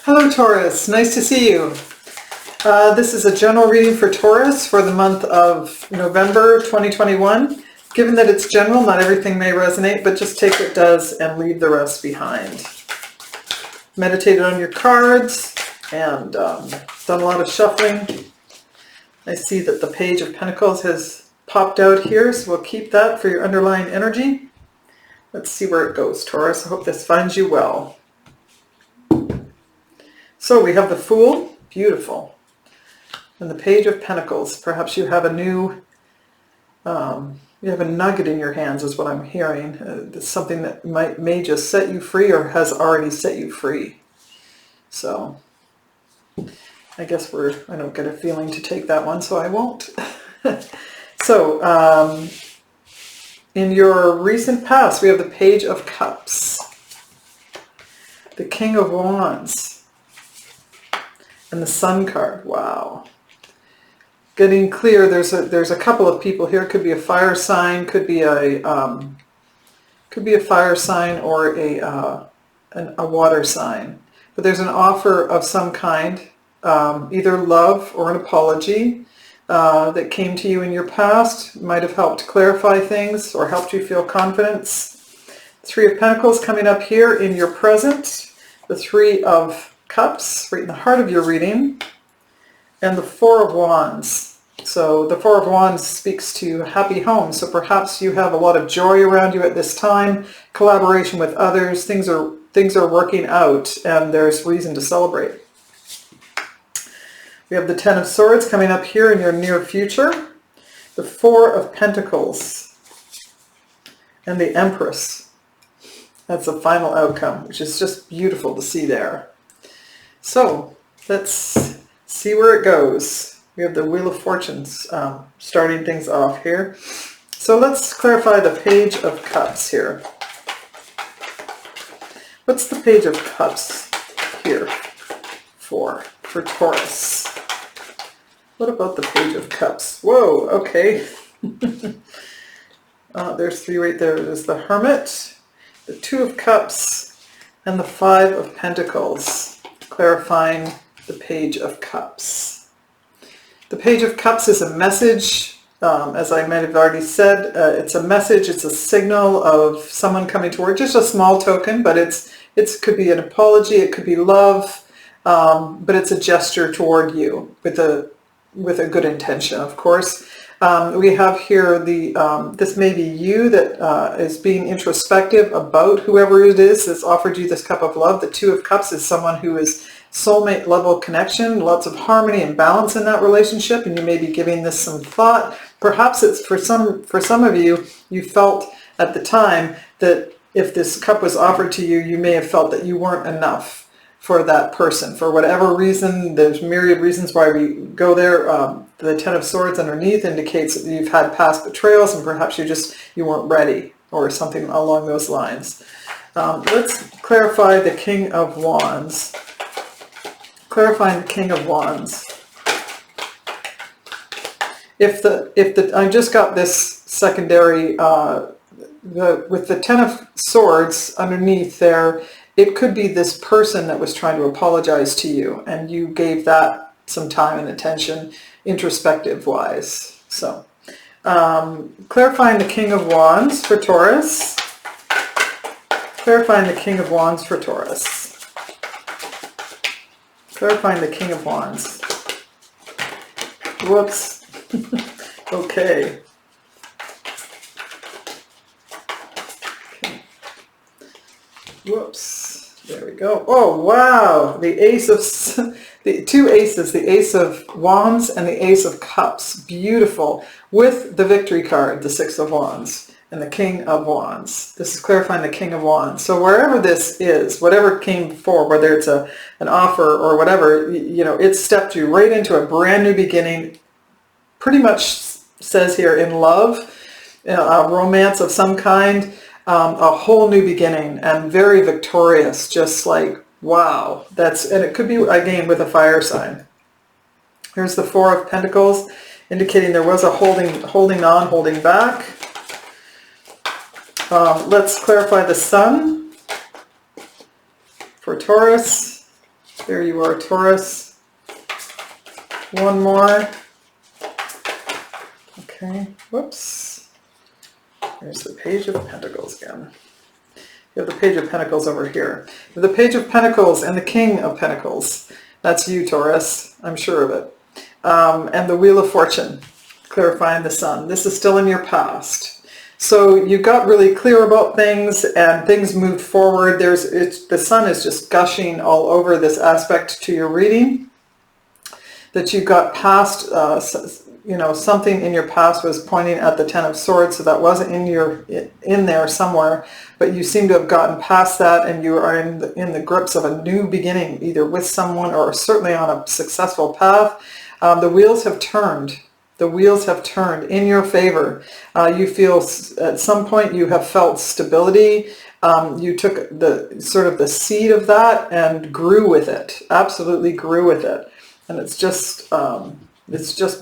Hello Taurus, nice to see you. This is a general reading for Taurus for the month of November 2021. Given that it's general, not everything may resonate, but just take what does and leave the rest behind. Meditated on your cards and done a lot of shuffling. I see that the Page of Pentacles has popped out here, so we'll keep that for your underlying energy. Let's see where it goes, Taurus. I hope this finds you well. So we have the Fool, beautiful, and the Page of Pentacles. Perhaps you have a new, you have a nugget in your hands is what I'm hearing. It's something that may just set you free or has already set you free. So I guess I don't get a feeling to take that one, so I won't. So in your recent past, we have the Page of Cups, the King of Wands, and the Sun card. Wow. Getting clear, there's a couple of people here. Could be a fire sign, could be a fire sign or a water sign. But there's an offer of some kind, either love or an apology that came to you in your past. Might have helped clarify things or helped you feel confidence. Three of Pentacles coming up here in your present. The Three of Cups right in the heart of your reading, and the Four of Wands. So the Four of Wands speaks to happy home. So perhaps you have a lot of joy around you at this time, collaboration with others, things are working out, and there's reason to celebrate. We have the Ten of Swords coming up here in your near future, the Four of Pentacles, and the Empress. That's the final outcome, which is just beautiful to see there. So let's see where it goes. We have the Wheel of Fortunes starting things off here. So let's clarify the Page of Cups here. What's the Page of Cups here for Taurus? What about the Page of Cups? Whoa, okay. There's three right there. There's the Hermit, the Two of Cups, and the Five of Pentacles. Clarifying the Page of Cups. The Page of Cups is a message, as I might have already said. It's a message, it's a signal of someone coming toward, just a small token, but it could be an apology, it could be love, but it's a gesture toward you with a good intention, of course. We have here this may be you that is being introspective about whoever it is that's offered you this cup of love. The Two of Cups is someone who is soulmate level connection, lots of harmony and balance in that relationship, and you may be giving this some thought. Perhaps it's for some of you, you felt at the time that if this cup was offered to you, you may have felt that you weren't enough for that person. For whatever reason, there's myriad reasons why we go there. The Ten of Swords underneath indicates that you've had past betrayals and perhaps you weren't ready or something along those lines. Let's clarify the King of Wands. Clarifying the King of Wands. I just got this secondary, with the Ten of Swords underneath there, it could be this person that was trying to apologize to you, and you gave that some time and attention, introspective-wise. So, clarifying the King of Wands for Taurus. Clarifying the King of Wands for Taurus. Clarifying the King of Wands. Whoops. Okay. Whoops. There we go. Oh, wow. The two aces, the Ace of Wands and the Ace of Cups. Beautiful. With the Victory card, the Six of Wands and the King of Wands. This is clarifying the King of Wands. So wherever this is, whatever came before, whether it's an offer or whatever, it stepped you right into a brand new beginning. Pretty much says here in love, a romance of some kind. A whole new beginning and very victorious, just like, wow. And it could be, again, with a fire sign. Here's the Four of Pentacles, indicating there was a holding on, holding back. Let's clarify the Sun for Taurus. There you are, Taurus. One more. Okay, whoops. There's the Page of Pentacles again. You have the Page of Pentacles over here. The Page of Pentacles and the King of Pentacles. That's you, Taurus. I'm sure of it. And the Wheel of Fortune, clarifying the Sun. This is still in your past. So you got really clear about things and things moved forward. The Sun is just gushing all over this aspect to your reading. That you got past, something in your past was pointing at the Ten of Swords, so that wasn't in there somewhere, but you seem to have gotten past that, and you are in the grips of a new beginning, either with someone or certainly on a successful path. The wheels have turned. The wheels have turned in your favor. You feel at some point you have felt stability. You took the seed of that and grew with it. Absolutely grew with it. And it's just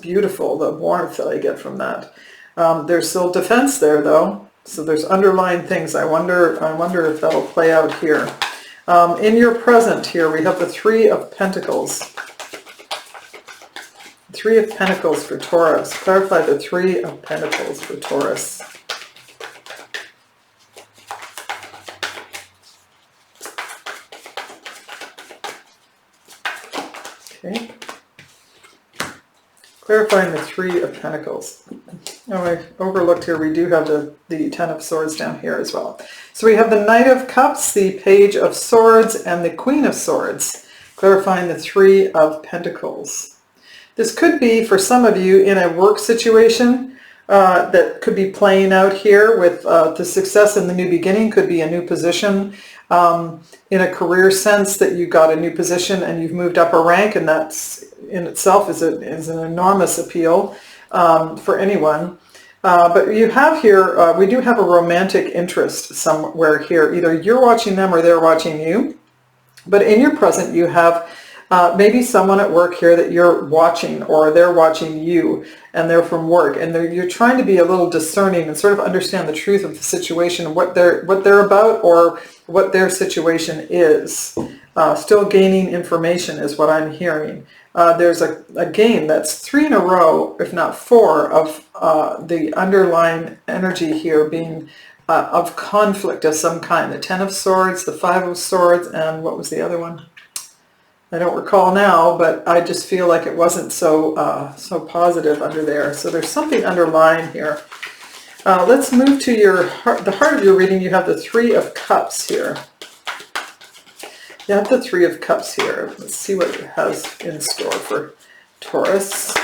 beautiful, the warmth that I get from that. There's still defense there, though. So there's underlying things. I wonder if that'll play out here. In your present here, we have the Three of Pentacles. Three of Pentacles for Taurus. Clarify the Three of Pentacles for Taurus. Okay. Clarifying the Three of Pentacles. Oh, I overlooked here. We do have the Ten of Swords down here as well. So we have the Knight of Cups, the Page of Swords, and the Queen of Swords. Clarifying the Three of Pentacles. This could be, for some of you, in a work situation that could be playing out here with the success in the new beginning. Could be a new position in a career sense, that you got a new position and you've moved up a rank, and that's in itself is an enormous appeal for anyone. But you have here, we do have a romantic interest somewhere here. Either you're watching them or they're watching you. But in your present, you have maybe someone at work here that you're watching, or they're watching you, and they're from work, and you're trying to be a little discerning and sort of understand the truth of the situation, what they're about, or what their situation is. Still gaining information is what I'm hearing. There's a game that's 3 in a row, if not 4, of the underlying energy here being of conflict of some kind. The Ten of Swords, the Five of Swords, and what was the other one? I don't recall now, but I just feel like it wasn't so positive under there. So there's something underlying here. Let's move to the heart of your reading. You have the Three of Cups here. You have the Three of Cups here. Let's see what it has in store for Taurus.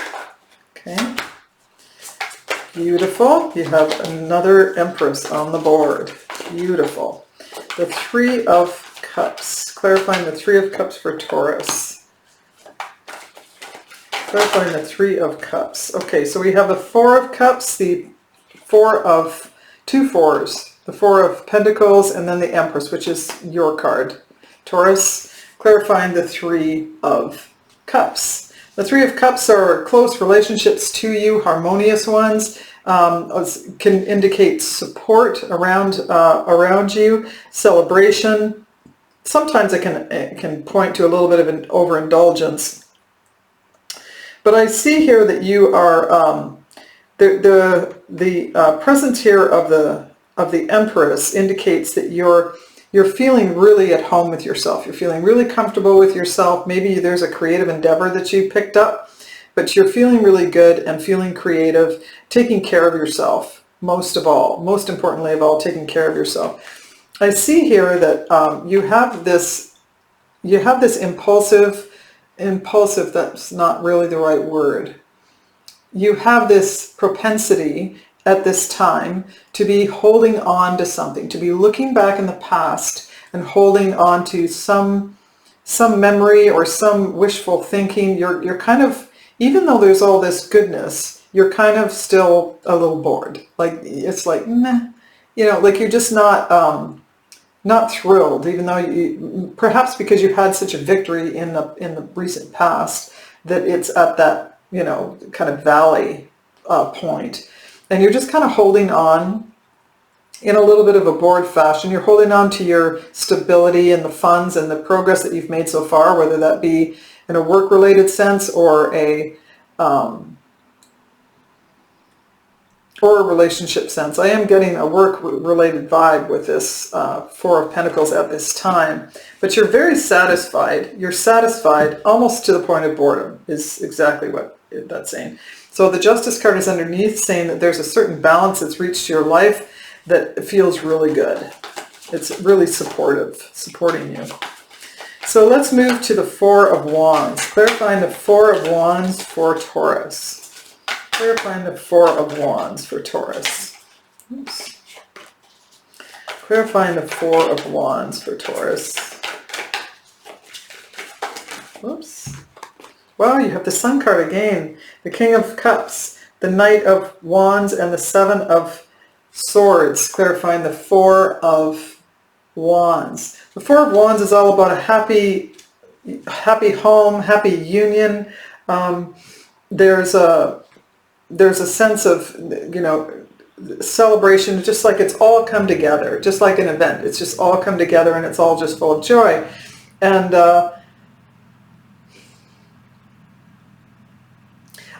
Okay. Beautiful. You have another Empress on the board. Beautiful. The Three of Cups. Clarifying the Three of Cups for Taurus. Clarifying the Three of Cups. Okay, so we have the Four of Cups, the two fours. The Four of Pentacles, and then the Empress, which is your card. Taurus, clarifying the Three of Cups. The Three of Cups are close relationships to you, harmonious ones. Can indicate support around you, celebration. Sometimes it can point to a little bit of an overindulgence. But I see here that you are the presence here of the Empress indicates that you're feeling really at home with yourself. You're feeling really comfortable with yourself. Maybe there's a creative endeavor that you picked up, but you're feeling really good and feeling creative, taking care of yourself, most importantly of all, taking care of yourself. I see here that you have this impulsive, that's not really the right word. You have this propensity at this time to be holding on to something, to be looking back in the past and holding on to some memory or some wishful thinking. You're kind of, even though there's all this goodness, you're kind of still a little bored. Like, it's like, meh, like you're just not thrilled, even though perhaps because you had such a victory in the recent past, that it's at that, kind of valley point. And you're just kind of holding on. in a little bit of a bored fashion. You're holding on to your stability and the funds and the progress that you've made so far, whether that be in a work-related sense or a relationship sense. I am getting a work-related vibe with this Four of Pentacles at this time. But you're very satisfied. You're satisfied almost to the point of boredom is exactly what that's saying. So the Justice card is underneath, saying that there's a certain balance that's reached your life that feels really good. It's really supporting you. So let's move to the Four of Wands. Clarifying the Four of Wands for Taurus. Clarifying the Four of Wands for Taurus. Oops. Clarifying the Four of Wands for Taurus. Oops. Wow, you have the Sun card again. The King of Cups, the Knight of Wands, and the Seven of Swords, clarifying the Four of Wands. The Four of Wands is all about a happy home, happy union. There's a sense of, celebration, just like it's all come together, just like an event. It's just all come together and it's all just full of joy. And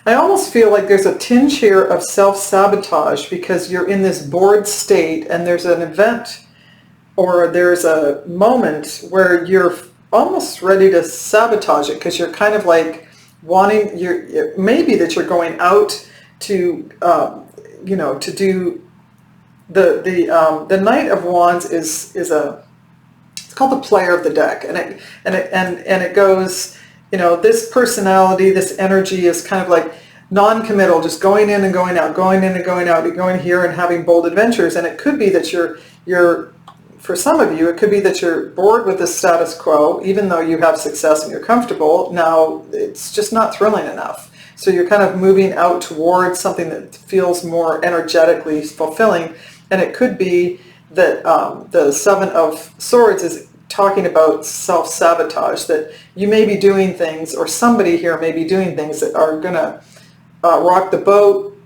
I almost feel like there's a tinge here of self-sabotage because you're in this bored state and there's an event or there's a moment where you're almost ready to sabotage it because you're kind of like wanting, maybe that you're going out to, to do the Knight of Wands is it's called the player of the deck, and it goes, this personality, this energy is kind of like non-committal, just going in and going out, going in and going out, going here and having bold adventures. And it could be that you're for some of you, it could be that you're bored with the status quo, even though you have success and you're comfortable. Now it's just not thrilling enough. So you're kind of moving out towards something that feels more energetically fulfilling. And it could be that the Seven of Swords is talking about self-sabotage, that you may be doing things, or somebody here may be doing things that are going to rock the boat,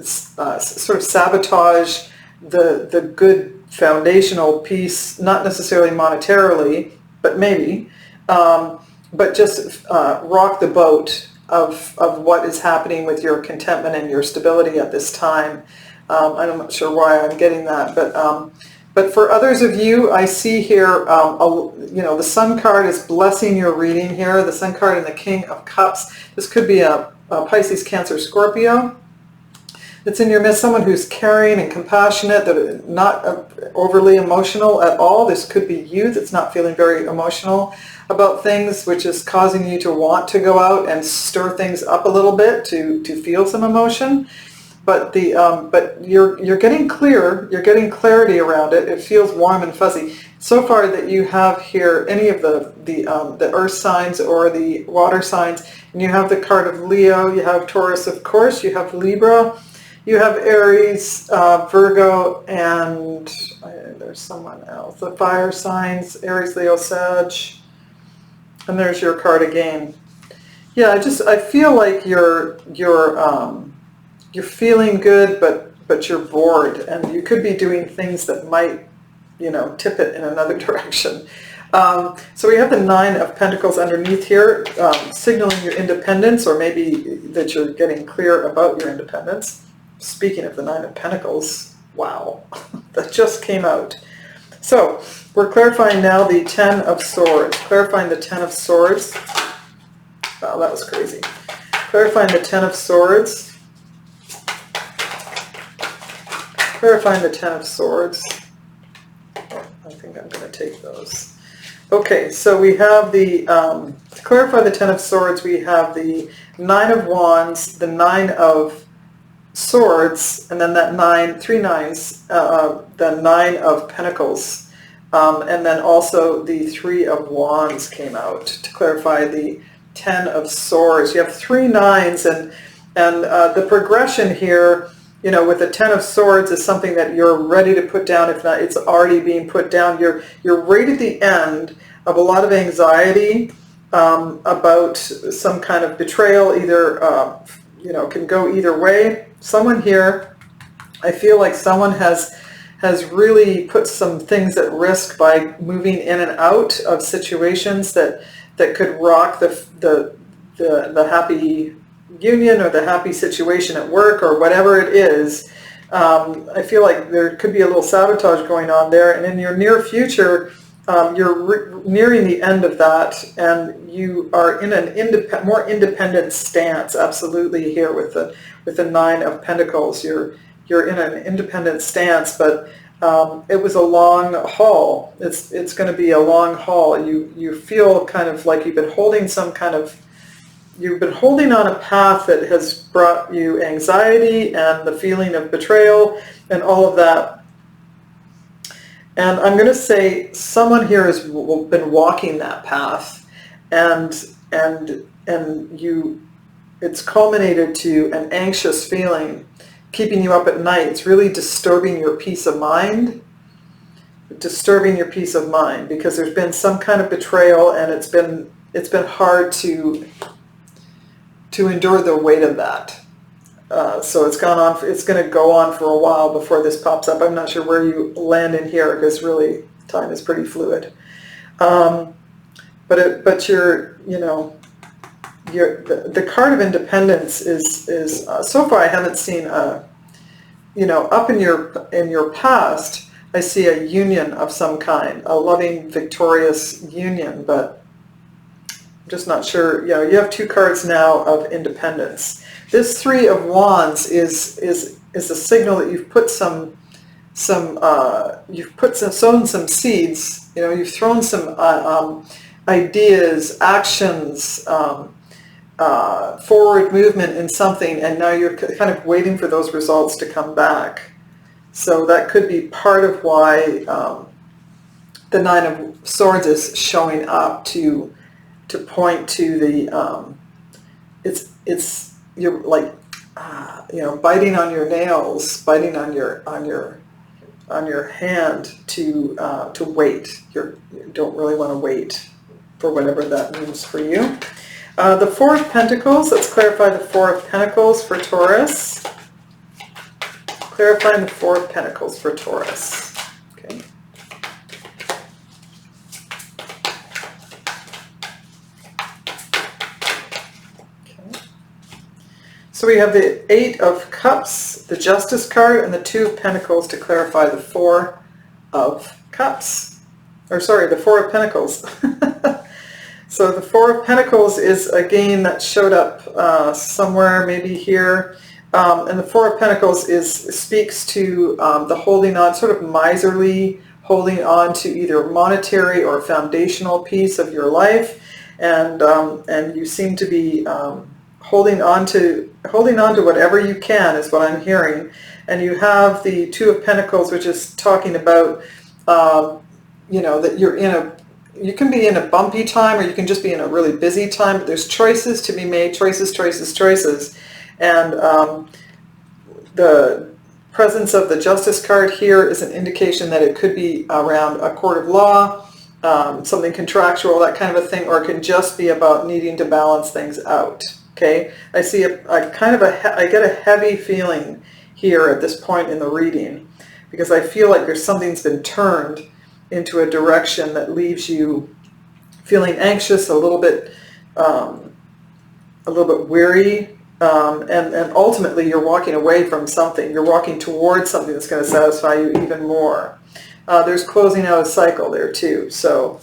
sort of sabotage the good foundational piece, not necessarily monetarily, but maybe, but just rock the boat of what is happening with your contentment and your stability at this time. I'm not sure why I'm getting that, but for others of you, I see here, the Sun card is blessing your reading here. The Sun card and the King of Cups. This could be a Pisces, Cancer, Scorpio that's in your midst, someone who's caring and compassionate, that are not overly emotional at all. This could be you that's not feeling very emotional about things, which is causing you to want to go out and stir things up a little bit to feel some emotion. But but you're getting clear. You're getting clarity around it. It feels warm and fuzzy. So far that you have here any of the earth signs or the water signs, and you have the card of Leo. You have Taurus, of course. You have Libra. You have Aries, Virgo, and there's someone else. The fire signs: Aries, Leo, Sag. And there's your card again. Yeah, I feel like you're feeling good, but you're bored, and you could be doing things that might, tip it in another direction. So we have the Nine of Pentacles underneath here, signaling your independence, or maybe that you're getting clear about your independence. Speaking of the Nine of Pentacles, wow, that just came out. So we're clarifying now the Ten of Swords. Clarifying the Ten of Swords. Wow, that was crazy. Clarifying the Ten of Swords. Clarifying the Ten of Swords. Oh, I think I'm going to take those. Okay, so we have to clarify the Ten of Swords, we have the Nine of Wands, the Nine of Swords, and then that three nines, the Nine of Pentacles, and then also the Three of Wands came out to clarify the Ten of Swords. You have three nines, and the progression here, with the Ten of Swords is something that you're ready to put down. If not, it's already being put down. You're right at the end of a lot of anxiety about some kind of betrayal. Either can go either way. Someone here, I feel like someone has has really put some things at risk by moving in and out of situations that could rock the happy union or the happy situation at work or whatever it is. I feel like there could be a little sabotage going on there, and in your near future, you're nearing the end of that, and you are in an more independent stance. Absolutely, here with the Nine of Pentacles, you're in an independent stance, but it was a long haul. It's going to be a long haul. You feel kind of like you've been holding on a path that has brought you anxiety and the feeling of betrayal and all of that. And I'm going to say someone here has been walking that path, and it's culminated to an anxious feeling keeping you up at night. It's really disturbing your peace of mind. Because there's been some kind of betrayal, and it's been hard to endure the weight of that. So it's going to go on for a while before this pops up. I'm not sure where you land in here, because really time is pretty fluid. But the card of independence is so far I haven't seen up in your past. I see a union of some kind, a loving, victorious union, but I'm just not sure. You have two cards now of independence. This Three of Wands is a signal that you've put sown some seeds. You've thrown some ideas, actions, forward movement in something, and now you're kind of waiting for those results to come back. So that could be part of why the Nine of Swords is showing up to point to the you're like biting on your nails, biting on your hand to wait. You don't really want to wait for whatever that means for you. The Four of Pentacles. Let's clarify the Four of Pentacles for Taurus. Clarifying the Four of Pentacles for Taurus. Okay. So we have the Eight of Cups, the Justice card, and the Two of Pentacles to clarify the Four of Cups. Or sorry, the Four of Pentacles. So the Four of Pentacles is a game that showed up somewhere, maybe here. And the Four of Pentacles speaks to the holding on, sort of miserly holding on to either monetary or foundational piece of your life. And you seem to be holding on to whatever you can, is what I'm hearing. And you have the Two of Pentacles, which is talking about that you can be in a bumpy time, or you can just be in a really busy time, but there's choices to be made, choices. And the presence of the Justice card here is an indication that it could be around a court of law, something contractual, that kind of a thing, or it can just be about needing to balance things out. Okay, I see I get a heavy feeling here at this point in the reading, because I feel like something's been turned into a direction that leaves you feeling anxious, a little bit weary, and ultimately you're walking away from something. You're walking towards something that's going to satisfy you even more. There's closing out a cycle there too. So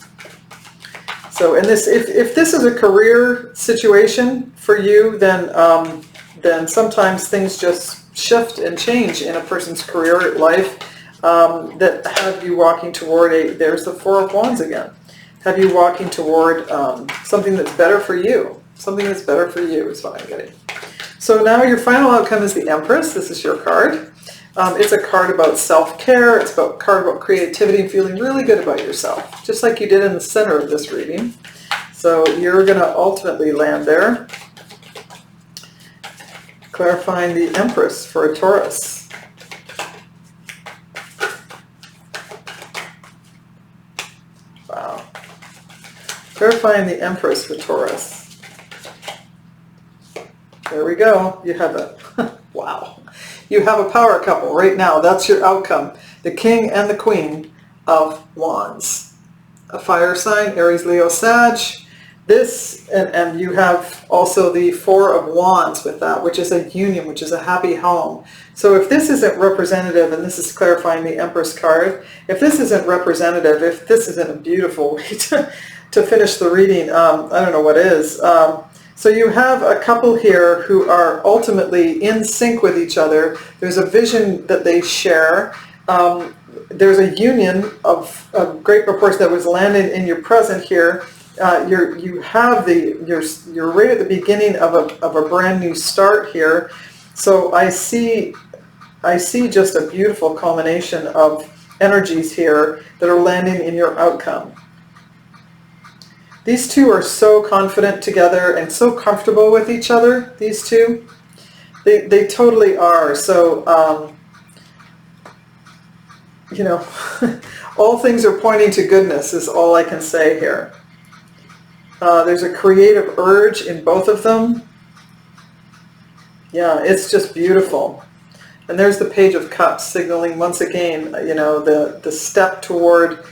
in this, if this is a career situation for you, then sometimes things just shift and change in a person's career life. That have you walking toward there's the Four of Wands again. Have you walking toward something that's better for you. Something that's better for you is what I'm getting. So now your final outcome is the Empress. This is your card. It's a card about self-care. It's a card about creativity and feeling really good about yourself, just like you did in the center of this reading. So you're going to ultimately land there. Clarifying the Empress for a Taurus. Wow. Clarifying the Empress for Taurus. There we go. You have a, wow. You have a power couple right now. That's your outcome. the King and the Queen of Wands. A fire sign, Aries, Leo, Sag. This, and you have also the Four of Wands with that, which is a union, which is a happy home. So if this isn't representative, and this is clarifying the Empress card, if this isn't representative, if this isn't a beautiful way to finish the reading, I don't know what is. So you have a couple here who are ultimately in sync with each other. There's a vision that they share. There's a union of great proportion that was landed in your present here. You're right at the beginning of a brand new start here. So I see just a beautiful culmination of energies here that are landing in your outcome. These two are so confident together and so comfortable with each other, these two. They totally are. So, you know, all things are pointing to goodness is all I can say here. There's a creative urge in both of them. Yeah, it's just beautiful. And there's the Page of Cups signaling once again, you know, the step toward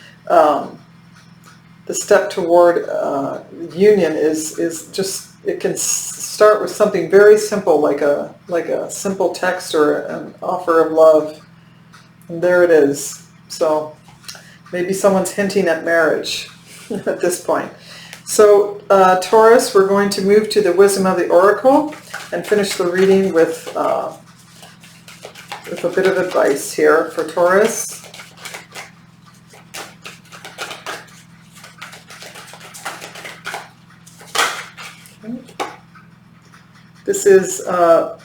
union is just, it can start with something very simple, like a simple text or an offer of love. And there it is. So maybe someone's hinting at marriage at this point. So Taurus, we're going to move to the Wisdom of the Oracle and finish the reading with a bit of advice here for Taurus. This is the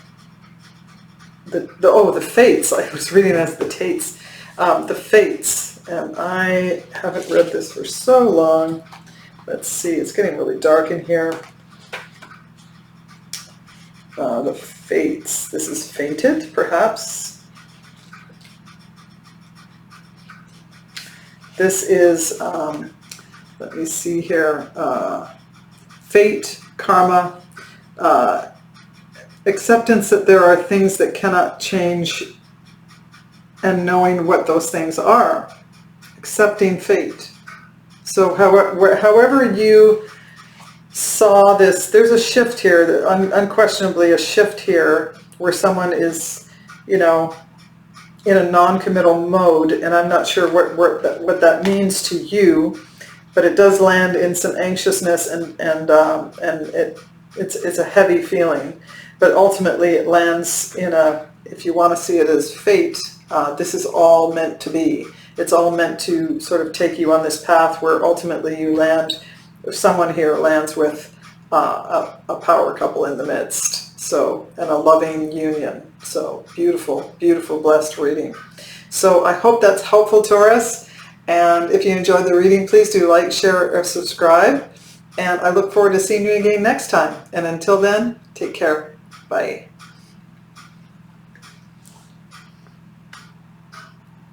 Fates. I was reading as the Tates. The Fates, and I haven't read this for so long. Let's see, it's getting really dark in here. The Fates. This is Fated, perhaps. This is, let me see here, fate, karma, acceptance that there are things that cannot change and knowing what those things are. Accepting fate. So however you saw this, there's a shift here, unquestionably a shift here where someone is, you know, in a non-committal mode, and I'm not sure what that means to you, but it does land in some anxiousness and it's a heavy feeling. But ultimately it lands in if you want to see it as fate, this is all meant to be. It's all meant to sort of take you on this path where ultimately you land, someone here lands with a power couple in the midst. So, and a loving union. So beautiful, beautiful, blessed reading. So I hope that's helpful, Taurus. And if you enjoyed the reading, please do like, share, or subscribe. And I look forward to seeing you again next time. And until then, take care. Bye.